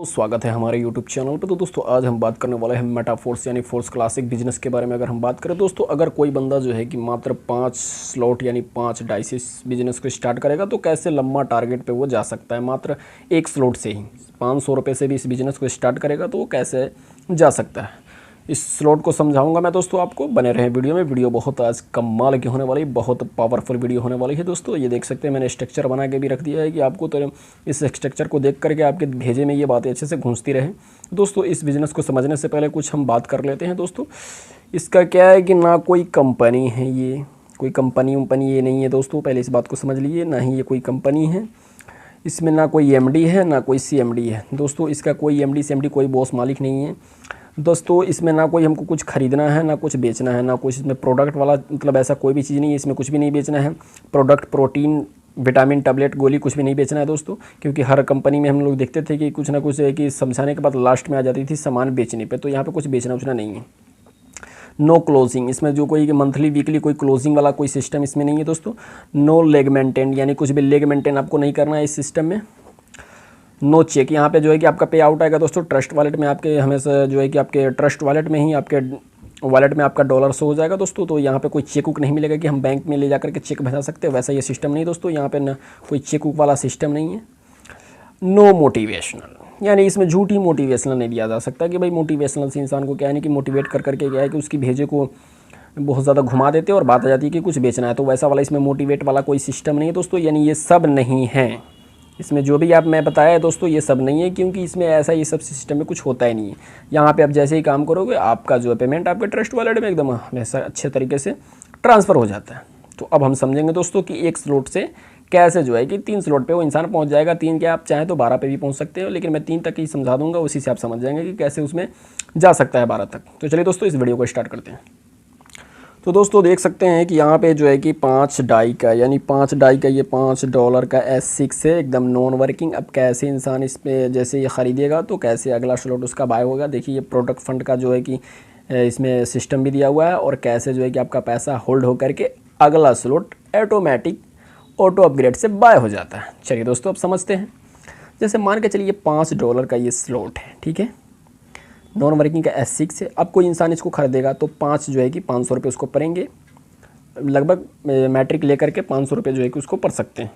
तो स्वागत है हमारे YouTube चैनल पर। तो दोस्तों आज हम बात करने वाले हैं मेटाफोर्स यानी फोर्स क्लासिक बिजनेस के बारे में। अगर हम बात करें दोस्तों, अगर कोई बंदा जो है कि मात्र 5 स्लॉट यानी 5 डाई से इस बिजनेस को स्टार्ट करेगा तो कैसे लंबा टारगेट पे वो जा सकता है। मात्र एक स्लॉट से ही 500 रुपये से भी इस बिज़नेस को स्टार्ट करेगा तो वो कैसे जा सकता है, इस स्लॉट को समझाऊंगा मैं दोस्तों। आपको बने रहे वीडियो में। वीडियो बहुत आज कमाल की होने वाली, बहुत पावरफुल वीडियो होने वाली है दोस्तों। ये देख सकते हैं मैंने स्ट्रक्चर बना के भी रख दिया है कि आपको तो इस स्ट्रक्चर को देख करके आपके भेजे में ये बातें अच्छे से घुसती रहे दोस्तों। इस बिज़नेस को समझने से पहले कुछ हम बात कर लेते हैं दोस्तों। इसका क्या है कि ना कोई कंपनी है, ये कोई कंपनी वंपनी ये नहीं है दोस्तों, पहले इस बात को समझ लीजिए। ना ही ये कोई कंपनी है, इसमें ना कोई एमडी है ना कोई सीएमडी है दोस्तों। इसका कोई एमडी सीएमडी कोई बॉस मालिक नहीं है दोस्तों। इसमें ना कोई हमको कुछ खरीदना है ना कुछ बेचना है, ना कुछ इसमें प्रोडक्ट वाला मतलब ऐसा कोई भी चीज़ नहीं है। इसमें कुछ भी नहीं बेचना है, प्रोडक्ट प्रोटीन विटामिन टैबलेट गोली कुछ भी नहीं बेचना है दोस्तों। क्योंकि हर कंपनी में हम लोग देखते थे कि कुछ ना कुछ है कि समझाने के बाद लास्ट में आ जाती थी सामान बेचने पे। तो यहाँ पे कुछ बेचना उचना नहीं है। नो क्लोजिंग, इसमें जो कोई मंथली वीकली कोई क्लोजिंग वाला कोई सिस्टम इसमें नहीं है दोस्तों। नो लेग मेंटेन, यानी कुछ भी लेग मेंटेन आपको नहीं करना है इस सिस्टम में। नो चेक, यहाँ पे जो है कि आपका पे आउट आएगा दोस्तों ट्रस्ट वॉलेट में। आपके हमेशा जो है कि आपके ट्रस्ट वॉलेट में ही आपके वॉलेट में आपका डॉलर शो हो जाएगा दोस्तों। तो यहाँ पे कोई चेक उक नहीं मिलेगा कि हम बैंक में ले जा करके चेक भेजा सकते हैं, वैसा ये सिस्टम नहीं दोस्तों। यहाँ पे ना कोई चेक उक वाला सिस्टम नहीं है। नो मोटिवेशनल, यानी इसमें झूठी मोटिवेशनल नहीं दिया जा सकता कि भाई मोटिवेशनल से इंसान को क्या है कि मोटिवेट कर करके क्या है कि उसकी भेजे को बहुत ज़्यादा घुमा देते हैं और बात आ जाती है कि कुछ बेचना है। तो वैसा वाला इसमें मोटिवेट वाला कोई सिस्टम नहीं है दोस्तों। यानी ये सब नहीं है इसमें, जो भी आप मैं बताया है दोस्तों ये सब नहीं है, क्योंकि इसमें ऐसा ये सब सिस्टम में कुछ होता ही नहीं है। यहाँ पे आप जैसे ही काम करोगे आपका जो है पेमेंट आपके ट्रस्ट वॉलेट में एकदम हमेशा अच्छे तरीके से ट्रांसफ़र हो जाता है। तो अब हम समझेंगे दोस्तों कि एक स्लॉट से कैसे जो है कि 3 स्लॉट पे वो इंसान पहुँच जाएगा। 3 क्या आप चाहें तो 12 पे भी पहुँच सकते हो, लेकिन मैं 3 तक ही समझा दूँगा, उसी से आप समझ जाएंगे कि कैसे उसमें जा सकता है 12 तक। तो चलिए दोस्तों इस वीडियो को स्टार्ट करते हैं। तो दोस्तों देख सकते हैं कि यहाँ पे जो है कि 5 डाई का यानी 5 डाई का ये $5 का S6 है, एकदम नॉन वर्किंग। अब कैसे इंसान इस पे जैसे ये ख़रीदेगा तो कैसे अगला स्लॉट उसका बाय होगा। देखिए ये प्रोडक्ट फंड का जो है कि इसमें सिस्टम भी दिया हुआ है, और कैसे जो है कि आपका पैसा होल्ड होकर के अगला स्लॉट ऑटोमेटिक ऑटो अपग्रेड से बाय हो जाता है। चलिए दोस्तों अब समझते हैं। जैसे मान के चलिए $5 का ये स्लॉट है, ठीक है, नॉन वर्किंग का S6 है। अब कोई इंसान इसको खरीदेगा तो 5 जो है कि 500 रुपये उसको पड़ेंगे, लगभग मैट्रिक लेकर के 500 रुपये जो है कि उसको पड़ सकते हैं।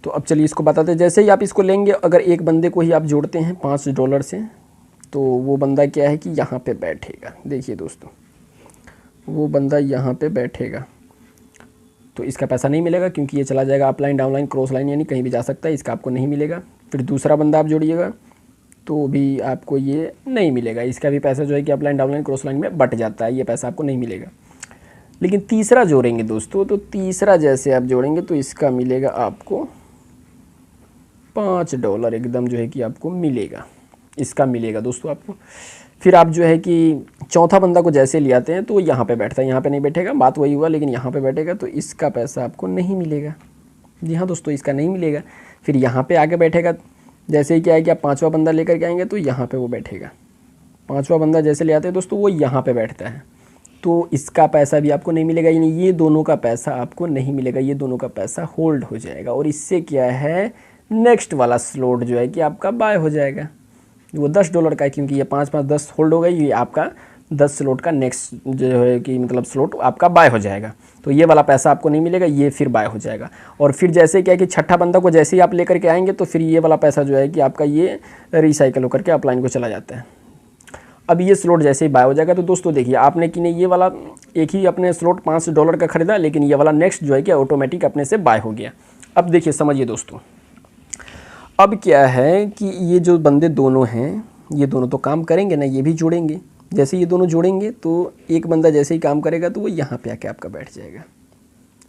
तो अब चलिए इसको बताते हैं। जैसे ही आप इसको लेंगे, अगर एक बंदे को ही आप जोड़ते हैं $5 से, तो वो बंदा क्या है कि यहाँ पे बैठेगा। देखिए दोस्तों वो बंदा यहाँ पे बैठेगा तो इसका पैसा नहीं मिलेगा, क्योंकि ये चला जाएगा अपलाइन डाउनलाइन क्रॉस लाइन, यानी कहीं भी जा सकता है, इसका आपको नहीं मिलेगा। फिर दूसरा बंदा आप जोड़िएगा तो भी आपको ये नहीं मिलेगा, इसका भी पैसा जो है कि अपलाइन डाउनलाइन क्रॉस लाइन में बट जाता है, ये पैसा आपको नहीं मिलेगा। लेकिन तीसरा जोड़ेंगे दोस्तों, तो तीसरा जैसे आप जोड़ेंगे तो इसका मिलेगा आपको $5 एकदम जो है कि आपको मिलेगा, इसका मिलेगा दोस्तों आपको। फिर आप जो है कि चौथा बंदा को जैसे ले आते हैं तो यहाँ पे बैठता है, यहाँ पे नहीं बैठेगा, बात वही हुआ, लेकिन यहाँ पे बैठेगा तो इसका पैसा आपको नहीं मिलेगा। जी हाँ दोस्तों, इसका नहीं मिलेगा। फिर यहाँ पे आके बैठेगा, जैसे ही क्या है कि आप 5वां बंदा लेकर के आएंगे तो यहाँ पे वो बैठेगा। 5वां बंदा जैसे ले आते हैं दोस्तों वो यहाँ पे बैठता है, तो इसका पैसा भी आपको नहीं मिलेगा, यानी ये दोनों का पैसा आपको नहीं मिलेगा, ये दोनों का पैसा होल्ड हो जाएगा। और इससे क्या है, नेक्स्ट वाला स्लॉट जो है कि आपका बाय हो जाएगा। वो $10 का है, क्योंकि ये 5 5 10 होल्ड हो गई, ये आपका 10 स्लॉट का नेक्स्ट जो है कि मतलब स्लॉट आपका बाय हो जाएगा। तो ये वाला पैसा आपको नहीं मिलेगा, ये फिर बाय हो जाएगा। और फिर जैसे क्या है कि छठा बंदा को जैसे ही आप लेकर के आएंगे तो फिर ये वाला पैसा जो है कि आपका ये रिसाइकल होकर के अपलाइन को चला जाता है। अब ये स्लॉट जैसे ही बाय हो जाएगा तो दोस्तों देखिए आपने कि नहीं ये वाला एक ही अपने स्लॉट $5 का खरीदा, लेकिन ये वाला नेक्स्ट जो है कि ऑटोमेटिक अपने से बाय हो गया। अब देखिए समझिए दोस्तों, अब क्या है कि ये जो बंदे दोनों हैं ये दोनों तो काम करेंगे ना, ये भी जोड़ेंगे। जैसे ये दोनों जोड़ेंगे तो एक बंदा जैसे ही काम करेगा तो वो यहाँ पे आके आपका बैठ जाएगा।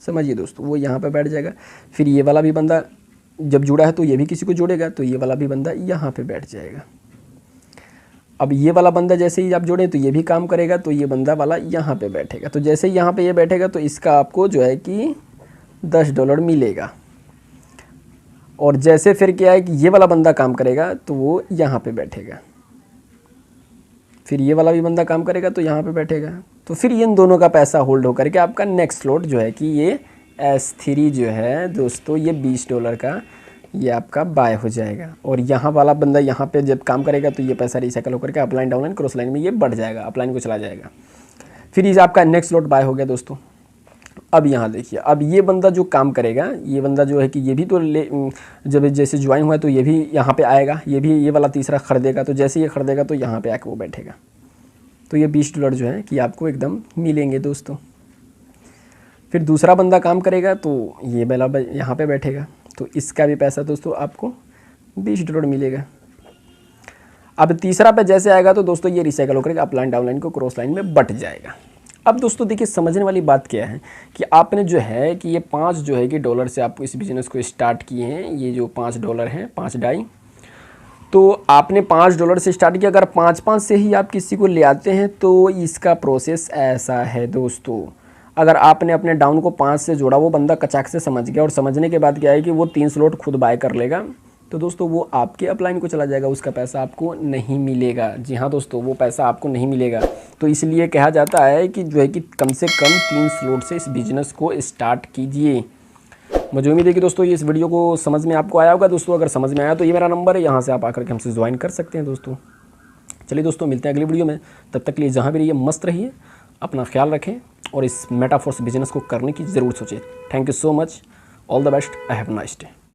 समझिए दोस्तों, वो यहाँ पे बैठ जाएगा। फिर ये वाला भी बंदा जब जुड़ा है तो ये भी किसी को जोड़ेगा, तो ये वाला भी बंदा यहाँ पे बैठ जाएगा। अब ये वाला बंदा जैसे ही आप जोड़ें तो ये भी काम करेगा, तो ये बंदा वाला यहाँ पे बैठेगा। तो जैसे ही यहाँ पे ये बैठेगा तो इसका आपको जो है कि $10 मिलेगा। और जैसे फिर क्या है कि ये वाला बंदा काम करेगा तो वो यहाँ पे बैठेगा, फिर ये वाला भी बंदा काम करेगा तो यहाँ पे बैठेगा। तो फिर इन दोनों का पैसा होल्ड होकर के आपका नेक्स्ट स्लॉट जो है कि ये S3 जो है दोस्तों ये $20 का ये आपका बाय हो जाएगा, और यहाँ वाला बंदा यहाँ पे जब काम करेगा तो ये पैसा रिसाइकल होकर के अपलाइन डाउनलाइन क्रॉस लाइन में ये बढ़ जाएगा, अपलाइन को चला जाएगा। फिर ये आपका नेक्स्ट लॉट बाय हो गया दोस्तों। अब यहाँ देखिए, अब ये बंदा जो काम करेगा, ये बंदा जो है कि ये भी तो जब जैसे ज्वाइन हुआ है तो ये भी यहाँ पे आएगा, ये भी ये वाला तीसरा खरीदेगा, तो जैसे ये खरीदेगा तो यहाँ पे आके वो बैठेगा, तो ये $20 जो है कि आपको एकदम मिलेंगे दोस्तों। फिर दूसरा बंदा काम करेगा तो ये वाला यहाँ पे बैठेगा, तो इसका भी पैसा दोस्तों आपको $20 मिलेगा। अब तीसरा पे जैसे आएगा तो दोस्तों ये रिसाइकल होकर अपलाइन डाउनलाइन को क्रॉस लाइन में बट जाएगा। अब दोस्तों देखिए, समझने वाली बात क्या है कि आपने जो है कि ये 5 जो है कि डॉलर से आप इस बिज़नेस को स्टार्ट किए हैं, ये जो $5 हैं, 5 डाई, तो आपने $5 से स्टार्ट किया। अगर 5-5 से ही आप किसी को ले आते हैं तो इसका प्रोसेस ऐसा है दोस्तों। अगर आपने अपने डाउन को 5 से जोड़ा, वो बंदा कचाक से समझ गया, और समझने के बाद क्या है कि वो 3 स्लॉट खुद बाय कर लेगा, तो दोस्तों वो आपके अपलाइन को चला जाएगा, उसका पैसा आपको नहीं मिलेगा। जी हाँ दोस्तों, वो पैसा आपको नहीं मिलेगा। तो इसलिए कहा जाता है कि जो है कि कम से कम 3 स्लॉट से इस बिज़नेस को स्टार्ट कीजिए। मुझे उम्मीद है कि दोस्तों ये इस वीडियो को समझ में आपको आया होगा दोस्तों। अगर समझ में आया तो ये मेरा नंबर है, यहाँ से आप आकर के हमसे ज्वाइन कर सकते हैं दोस्तों। चलिए दोस्तों, मिलते हैं अगली वीडियो में। तब तक के लिए जहाँ भी रहिए मस्त रहिए, अपना ख्याल रखें, और इस मेटाफोर्स बिजनेस को करने की ज़रूर सोचें। Thank you so much, all the best, I have nice day.